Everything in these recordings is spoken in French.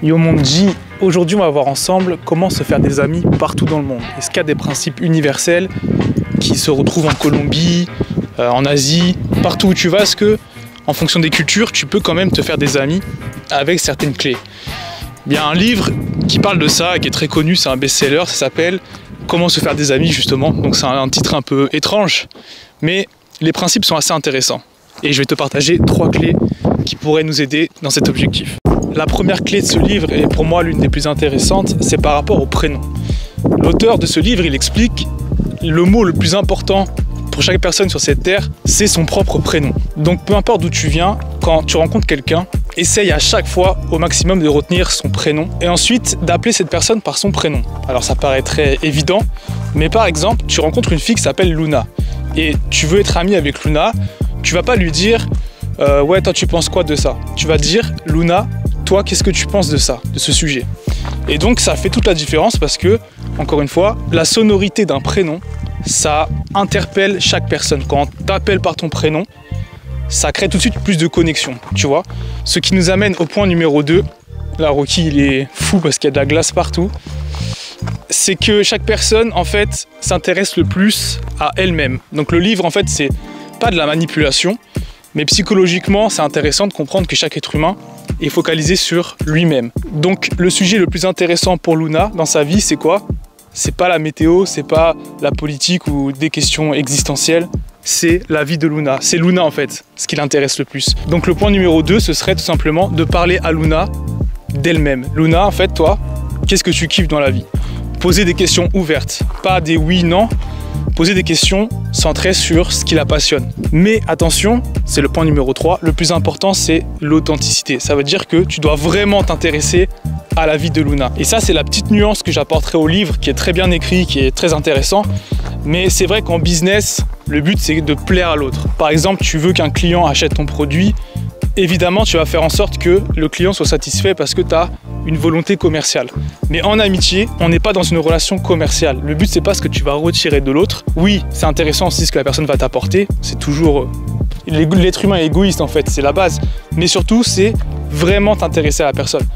Yo Monji, aujourd'hui on va voir ensemble comment se faire des amis partout dans le monde. Est-ce qu'il y a des principes universels qui se retrouvent en Colombie, en Asie, partout où tu vas? Est-ce que, en fonction des cultures, tu peux quand même te faire des amis avec certaines clés? Il y a un livre qui parle de ça, qui est très connu, c'est un best-seller, ça s'appelle Comment se faire des amis justement. Donc c'est un titre un peu étrange, mais les principes sont assez intéressants. Et je vais te partager 3 clés qui pourraient nous aider dans cet objectif. La première clé de ce livre, et pour moi l'une des plus intéressantes, c'est par rapport au prénom. L'auteur de ce livre, il explique le mot le plus important pour chaque personne sur cette terre, c'est son propre prénom. Donc peu importe d'où tu viens, quand tu rencontres quelqu'un, essaye à chaque fois au maximum de retenir son prénom et ensuite d'appeler cette personne par son prénom. Alors ça paraît très évident, mais par exemple, tu rencontres une fille qui s'appelle Luna et tu veux être ami avec Luna, tu vas pas lui dire ouais, toi tu penses quoi de ça? Tu vas dire Luna, toi qu'est-ce que tu penses de ça, de ce sujet? Et donc ça fait toute la différence parce que, encore une fois, la sonorité d'un prénom, ça interpelle chaque personne. Quand on t'appelle par ton prénom, ça crée tout de suite plus de connexion, tu vois. Ce qui nous amène au point numéro 2. Là, Rocky, il est fou parce qu'il y a de la glace partout. C'est que chaque personne, en fait, s'intéresse le plus à elle-même. Donc le livre, en fait, c'est pas de la manipulation, mais psychologiquement, c'est intéressant de comprendre que chaque être humain est focalisé sur lui-même. Donc le sujet le plus intéressant pour Luna dans sa vie, c'est quoi? C'est pas la météo, c'est pas la politique ou des questions existentielles, c'est la vie de Luna. C'est Luna en fait, ce qui l'intéresse le plus. Donc le point numéro 2, ce serait tout simplement de parler à Luna d'elle-même. Luna, en fait, toi, qu'est-ce que tu kiffes dans la vie? Poser des questions ouvertes, pas des oui, non. Poser des questions centrées sur ce qui la passionne. Mais attention, c'est le point numéro 3, le plus important c'est l'authenticité. Ça veut dire que tu dois vraiment t'intéresser à la vie de Luna. Et ça c'est la petite nuance que j'apporterai au livre, qui est très bien écrit, qui est très intéressant. Mais c'est vrai qu'en business, le but c'est de plaire à l'autre. Par exemple, tu veux qu'un client achète ton produit, évidemment tu vas faire en sorte que le client soit satisfait parce que tu as une volonté commerciale. Mais en amitié, on n'est pas dans une relation commerciale. Le but, c'est pas ce que tu vas retirer de l'autre. Oui, c'est intéressant aussi ce que la personne va t'apporter. C'est toujours... L'être humain est égoïste en fait, c'est la base. Mais surtout, c'est vraiment t'intéresser à la personne.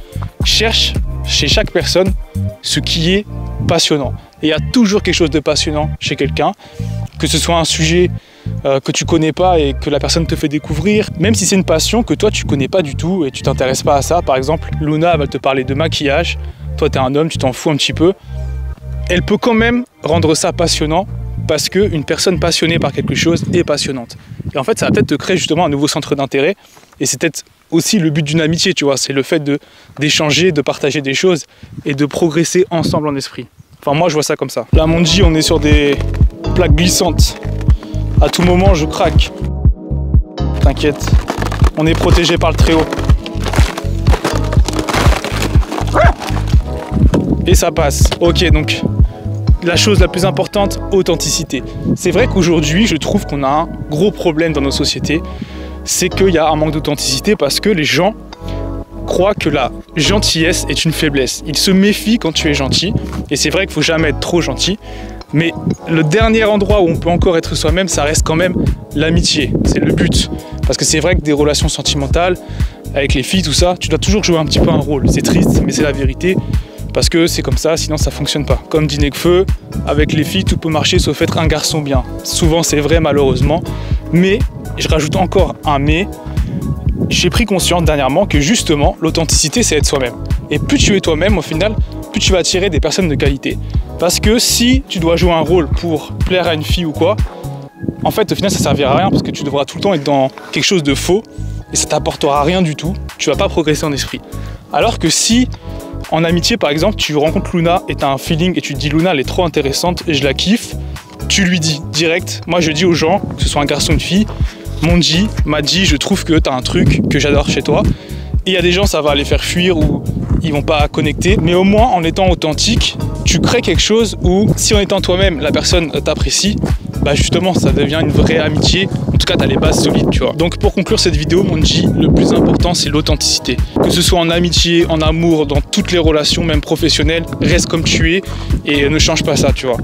Cherche chez chaque personne ce qui est passionnant. Et il y a toujours quelque chose de passionnant chez quelqu'un, que ce soit un sujet que tu connais pas et que la personne te fait découvrir, même si c'est une passion que toi tu connais pas du tout et tu t'intéresses pas à ça. Par exemple, Luna va te parler de maquillage, toi tu es un homme, tu t'en fous un petit peu. Elle peut quand même rendre ça passionnant parce qu'une personne passionnée par quelque chose est passionnante. Et en fait, ça va peut-être te créer justement un nouveau centre d'intérêt et c'est peut-être aussi le but d'une amitié, tu vois, c'est le fait d'échanger, de partager des choses et de progresser ensemble en esprit. Enfin, moi je vois ça comme ça. Là, Monji, on est sur des plaques glissantes. À tout moment, je craque. T'inquiète, on est protégé par le Très-Haut. Et ça passe. Ok, donc la chose la plus importante, authenticité. C'est vrai qu'aujourd'hui, je trouve qu'on a un gros problème dans nos sociétés. C'est qu'il y a un manque d'authenticité parce que les gens croient que la gentillesse est une faiblesse. Ils se méfient quand tu es gentil. Et c'est vrai qu'il ne faut jamais être trop gentil. Mais le dernier endroit où on peut encore être soi-même, ça reste quand même l'amitié. C'est le but. Parce que c'est vrai que des relations sentimentales, avec les filles, tout ça, tu dois toujours jouer un petit peu un rôle. C'est triste, mais c'est la vérité. Parce que c'est comme ça, sinon ça fonctionne pas. Comme dit Nekfeu, avec les filles, tout peut marcher sauf être un garçon bien. Souvent c'est vrai malheureusement. Mais, je rajoute encore un mais, j'ai pris conscience dernièrement que justement, l'authenticité c'est être soi-même. Et plus tu es toi-même, au final, plus tu vas attirer des personnes de qualité. Parce que si tu dois jouer un rôle pour plaire à une fille ou quoi, en fait au final ça servira à rien parce que tu devras tout le temps être dans quelque chose de faux et ça t'apportera rien du tout, tu vas pas progresser en esprit. Alors que si en amitié par exemple tu rencontres Luna et tu as un feeling et tu te dis Luna elle est trop intéressante et je la kiffe, tu lui dis direct, moi je dis aux gens, que ce soit un garçon ou une fille, Monji m'a dit je trouve que tu as un truc que j'adore chez toi. Et il y a des gens ça va les faire fuir ou ils vont pas connecter, mais au moins en étant authentique, tu crées quelque chose où si en étant toi-même la personne t'apprécie, bah justement ça devient une vraie amitié. En tout cas tu as les bases solides, tu vois. Donc pour conclure cette vidéo, Monji, le plus important c'est l'authenticité. Que ce soit en amitié, en amour, dans toutes les relations, même professionnelles, reste comme tu es et ne change pas ça, tu vois.